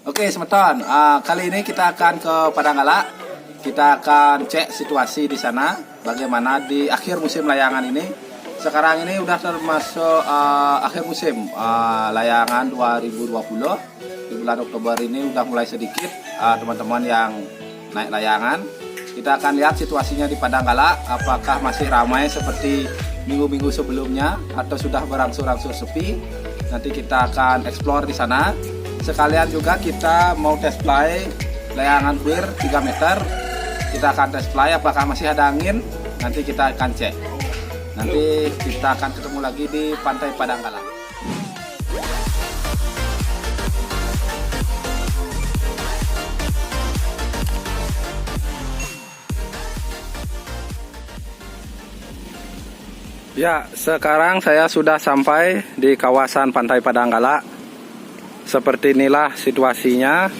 Oke, semeton. Kali ini kita akan ke Padanggala. Kita akan cek situasi di sana. Bagaimana di akhir musim layangan ini. Sekarang ini udah termasuk akhir musim layangan 2020. Di bulan Oktober ini udah mulai sedikit teman-teman yang naik layangan. Kita akan lihat situasinya di Padanggala. Apakah masih ramai seperti minggu-minggu sebelumnya atau sudah berangsur-angsur sepi. Nanti kita akan explore di sana. Sekalian juga kita mau test fly layangan kuir 3 meter. Kita akan test fly apakah masih ada angin. Nanti kita akan cek. Nanti kita akan ketemu lagi di Pantai Padanggala. Ya, sekarang saya sudah sampai di kawasan Pantai Padanggala. Seperti inilah situasinya.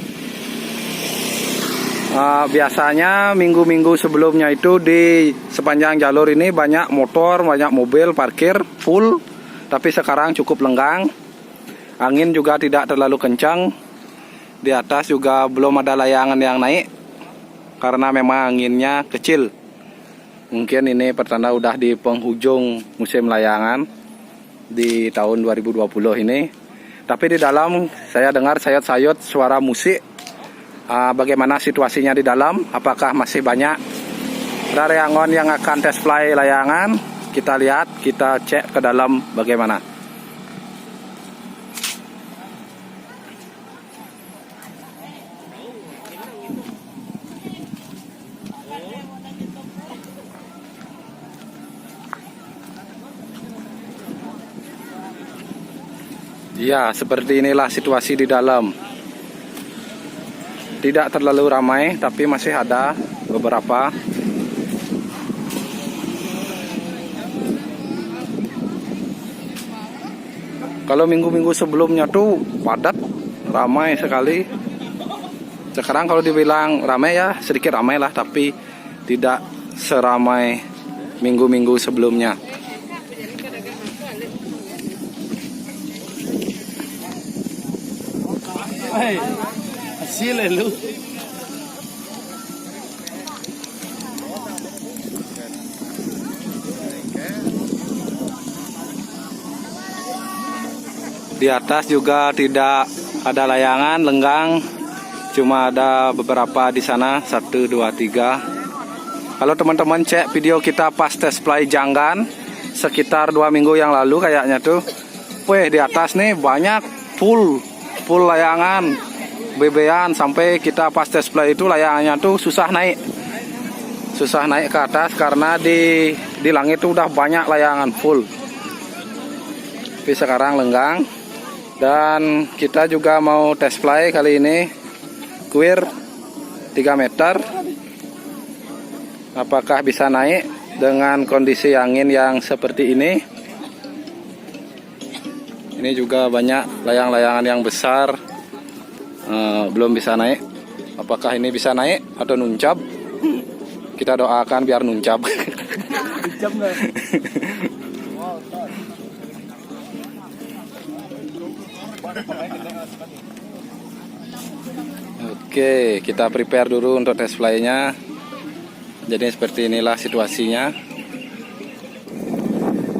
Biasanya minggu-minggu sebelumnya itu di sepanjang jalur ini banyak motor, banyak mobil parkir full. Tapi sekarang cukup lenggang. Angin juga tidak terlalu kencang. Di atas juga belum ada layangan yang naik karena memang anginnya kecil. Mungkin ini pertanda udah di penghujung musim layangan di tahun 2020 ini. Tapi di dalam saya dengar sayot-sayot suara musik. Bagaimana situasinya di dalam? Apakah masih banyak karyawan yang akan test fly layangan? Kita lihat, kita cek ke dalam bagaimana. Ya, seperti inilah situasi di dalam. Tidak terlalu ramai, tapi masih ada beberapa. Kalau minggu-minggu sebelumnya tuh padat, ramai sekali. Sekarang kalau dibilang ramai ya sedikit ramai lah, tapi tidak seramai minggu-minggu sebelumnya. Hey, hasil lu. Di atas juga tidak ada layangan, lenggang. Cuma ada beberapa di sana, 1, 2, 3. Kalau teman-teman cek video kita pas test fly Janggan sekitar 2 minggu yang lalu kayaknya tuh. Weh, di atas nih banyak full layangan bebean, sampai kita pas test fly itu layangannya tuh susah naik ke atas karena di langit tuh udah banyak layangan full. Tapi sekarang lenggang. Dan kita juga mau test fly kali ini kuir 3 meter. Apakah bisa naik dengan kondisi angin yang seperti ini? Ini juga banyak layang-layangan yang besar, belum bisa naik. Apakah ini bisa naik atau nuncap? Kita doakan biar nuncap. Oke, kita prepare dulu untuk test fly-nya. Jadi seperti inilah situasinya.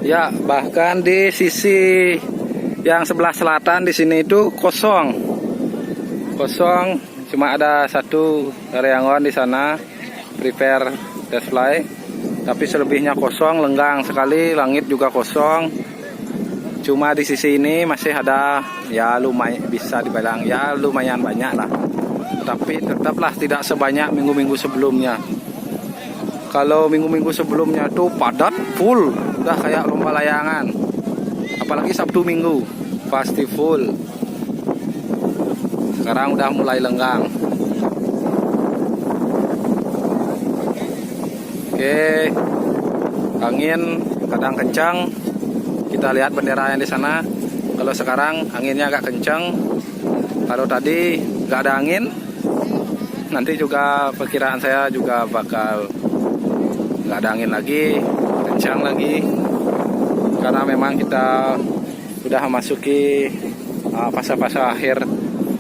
Ya, bahkan di sisi yang sebelah selatan di sini itu kosong, cuma ada 1 karyawan di sana prepare test fly, tapi selebihnya kosong, lenggang sekali, langit juga kosong. Cuma di sisi ini masih ada ya lumayan, bisa dibilang ya lumayan banyak lah, tapi tetaplah tidak sebanyak minggu-minggu sebelumnya. Kalau minggu-minggu sebelumnya tuh padat full, udah kayak lomba layangan. Apalagi Sabtu Minggu pasti full. Sekarang udah mulai lenggang. Oke, angin kadang kencang. Kita lihat bendera yang di sana. Kalau sekarang anginnya agak kencang. Kalau tadi nggak ada angin, nanti juga perkiraan saya juga bakal nggak ada angin lagi, kencang lagi. Karena memang kita sudah memasuki fase-fase akhir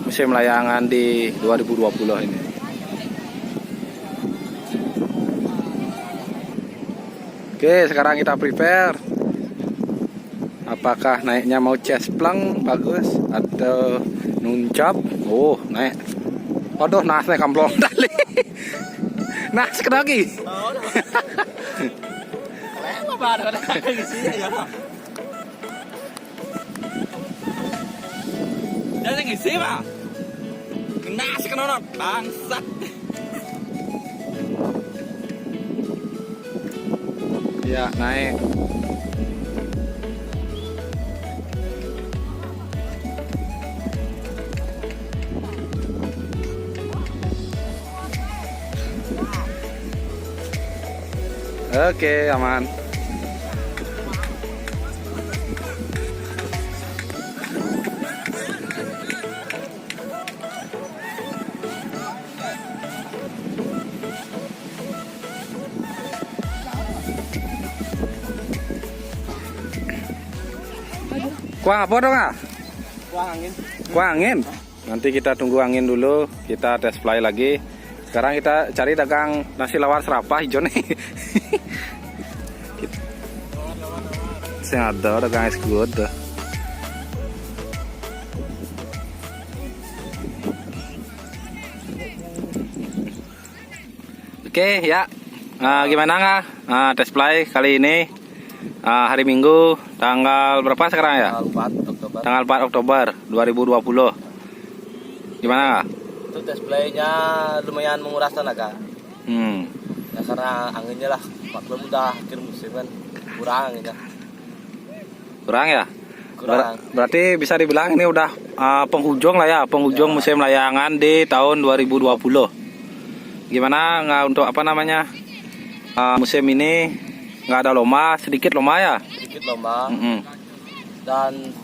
musim layangan di 2020 ini. Oke, sekarang kita prepare. Apakah naiknya mau cespleng bagus atau nuncap? Oh, naik. Waduh, nas naik kamplong tali. Nah, sekedar lagi. Jangan ngisi mah. Kena sekenonot bangsat. Ya, naik. Oke, aman. Kuang apa dong, ah? Kuang angin. Kuang angin. Nanti kita tunggu angin dulu, kita tes fly lagi. Sekarang kita cari dagang nasi lawar serapah hijau nih. Saya ada dagang es good. Oke ya, gimana nggak tes fly kali ini? Hari Minggu tanggal berapa sekarang ya? Tanggal 4 Oktober 2020. Gimana nggak? Itu tes playnya lumayan menguras tenaga. Ya karena anginnya lah, maklum udah akhir musim kan kurang anginnya. Kurang ya? Kurang. Berarti bisa dibilang ini udah penghujung lah ya, penghujung musim layangan di tahun 2020. Gimana nggak untuk apa namanya musim ini nggak ada lomba, sedikit lomba ya? Sedikit lomba. Dan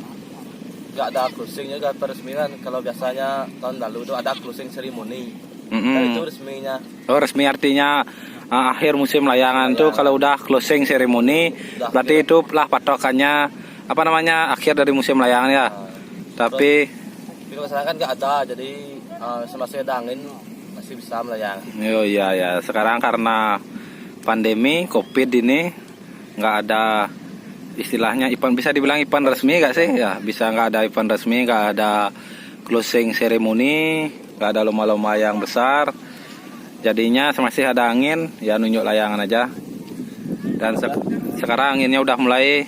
nggak ada closing juga peresmian. Kalau biasanya tahun lalu itu ada closing ceremony. Dan itu resminya. Oh, resmi artinya akhir musim layangan tuh kalau udah closing ceremony berarti itu lah patokannya apa namanya akhir dari musim layangan ya. Tapi kalau sekarang kan nggak ada, jadi semasa ada angin masih bisa melayang. Oh iya ya, sekarang karena pandemi COVID ini nggak ada istilahnya event, bisa dibilang event resmi nggak sih ya, bisa nggak ada event resmi, nggak ada closing ceremony, nggak ada lomba-lomba yang besar, jadinya masih ada angin ya nunjuk layangan aja. Dan sekarang anginnya udah mulai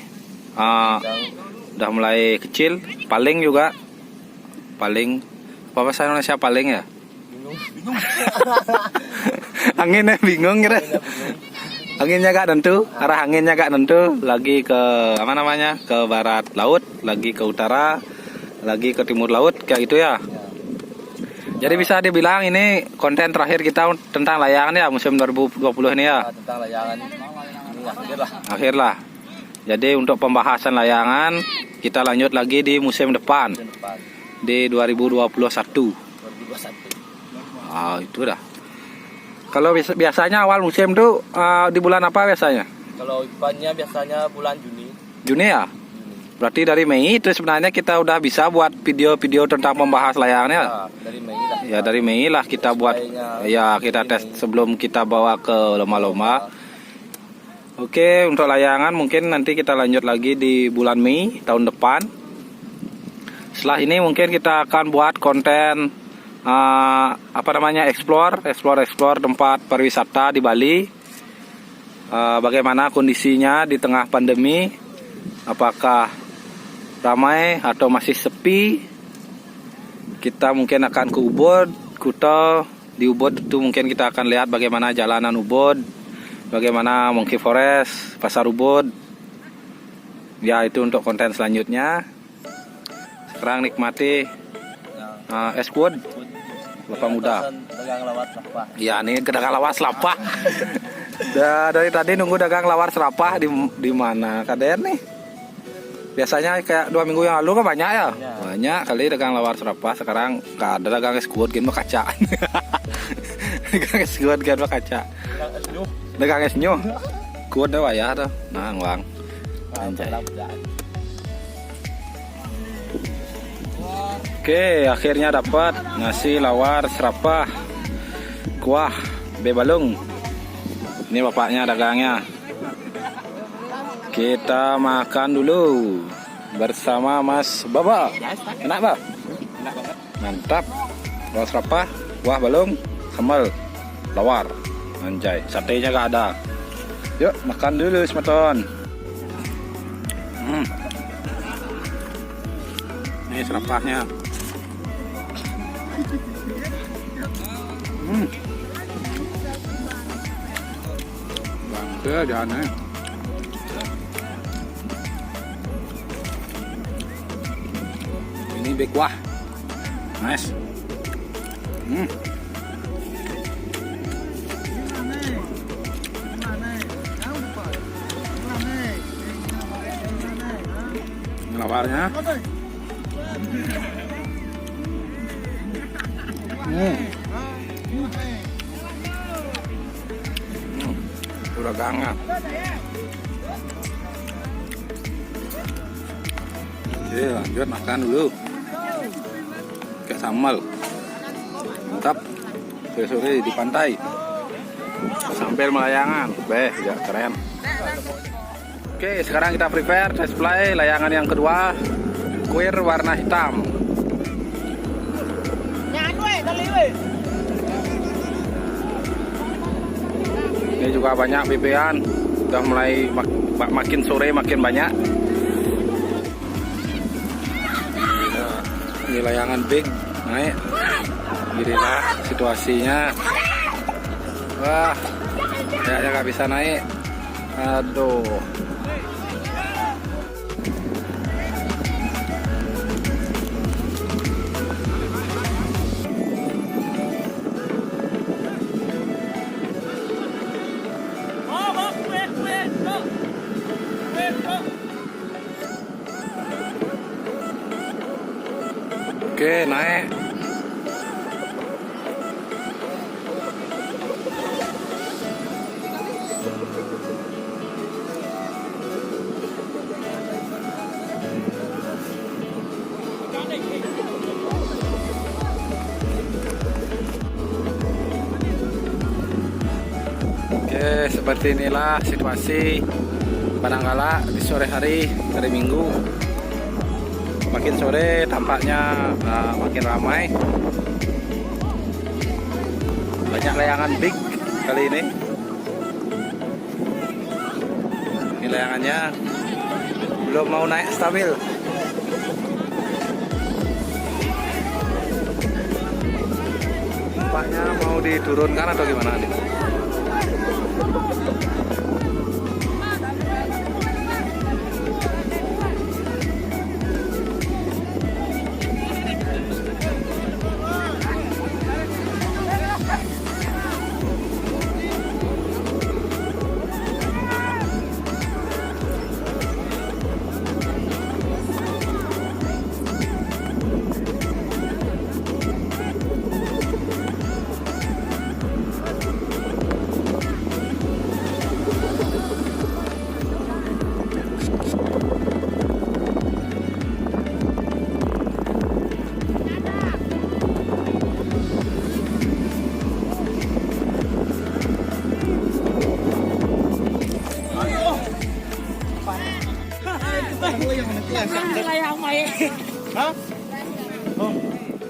kecil, paling juga paling apa bahasa Indonesia paling ya, anginnya bingung gitu. Anginnya gak tentu, arah anginnya gak tentu, lagi ke apa namanya, ke barat laut, lagi ke utara, lagi ke timur laut, kayak gitu ya. Jadi bisa dibilang ini konten terakhir kita tentang layangan ya musim 2020 ini ya. Tentang layangan ini akhir lah. Jadi untuk pembahasan layangan kita lanjut lagi di musim depan, di 2021. Itu dah. Kalau biasanya awal musim tuh di bulan apa biasanya? Kalau ikannya biasanya bulan Juni. Juni ya? Berarti dari Mei itu sebenarnya kita udah bisa buat video-video tentang membahas layangannya. Dari Mei lah. Ya dari Mei lah kita buat. Ya kita tes sebelum kita bawa ke lomba-lomba. Oke, untuk layangan mungkin nanti kita lanjut lagi di bulan Mei tahun depan. Setelah ini mungkin kita akan buat konten apa namanya explore tempat pariwisata di Bali. Bagaimana kondisinya di tengah pandemi, apakah ramai atau masih sepi. Kita mungkin akan ke Ubud, Kuta. Di Ubud itu mungkin kita akan lihat bagaimana jalanan Ubud, bagaimana Monkey Forest, Pasar Ubud. Ya itu untuk konten selanjutnya. Sekarang nikmati es good Bapak muda. Iya nih dagang lawar selapah. Dari tadi nunggu dagang lawar serapah di mana kaden nih. Biasanya kayak 2 minggu yang lalu kan banyak ya. Banyak kali dagang lawar serapah, sekarang gak ada dagang es good game kaca. Dagang es good game kaca. Dagang es nyu. Good dah ya tuh. Nah, Bang. Anjay. Oke, akhirnya dapat nasi lawar serapah kuah bebalung. Ini bapaknya dagangnya. Kita makan dulu bersama Mas Baba. Enak, Bang? Enak banget. Mantap. Lawar serapah, kuah balung, sambal lawar. Anjay, satenya gak ada. Yuk, makan dulu, Sematon. Ini serapahnya. Bangke jangan. Ini big wah. Nice. Ini lawarnya. Udah hangat. Oke, lanjut makan dulu. Kayak sambal. Mantap. Sore-sore di pantai. Sambil melayangan. Ya keren. Oke, sekarang kita prepare display layangan yang kedua. Kuir warna hitam. Ini juga banyak bebean, udah mulai makin sore makin banyak. Ini layangan big naik, inilah situasinya. Wah, kayaknya nggak bisa naik. Aduh. Oke, naik. Oke, seperti inilah situasi Pananggala di sore hari Minggu. Makin sore tampaknya makin ramai. Banyak layangan big kali ini. Ini layangannya belum mau naik stabil. Tampaknya mau diturunkan atau gimana nih?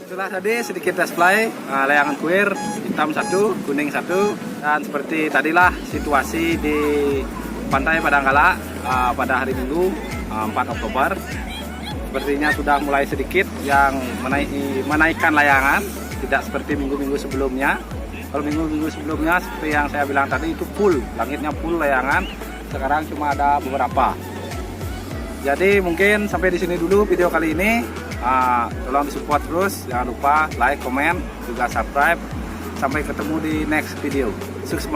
Itulah tadi sedikit display layangan kuir hitam satu, kuning satu, dan seperti tadilah situasi di Pantai Pananggala pada hari Minggu 4 Oktober. Sepertinya sudah mulai sedikit yang menaikkan layangan, tidak seperti minggu-minggu sebelumnya. Kalau minggu-minggu sebelumnya seperti yang saya bilang tadi itu full, langitnya full layangan. Sekarang cuma ada beberapa. Jadi mungkin sampai di sini dulu video kali ini. Tolong disupport terus, jangan lupa like, komen, juga subscribe. Sampai ketemu di next video. Sukses.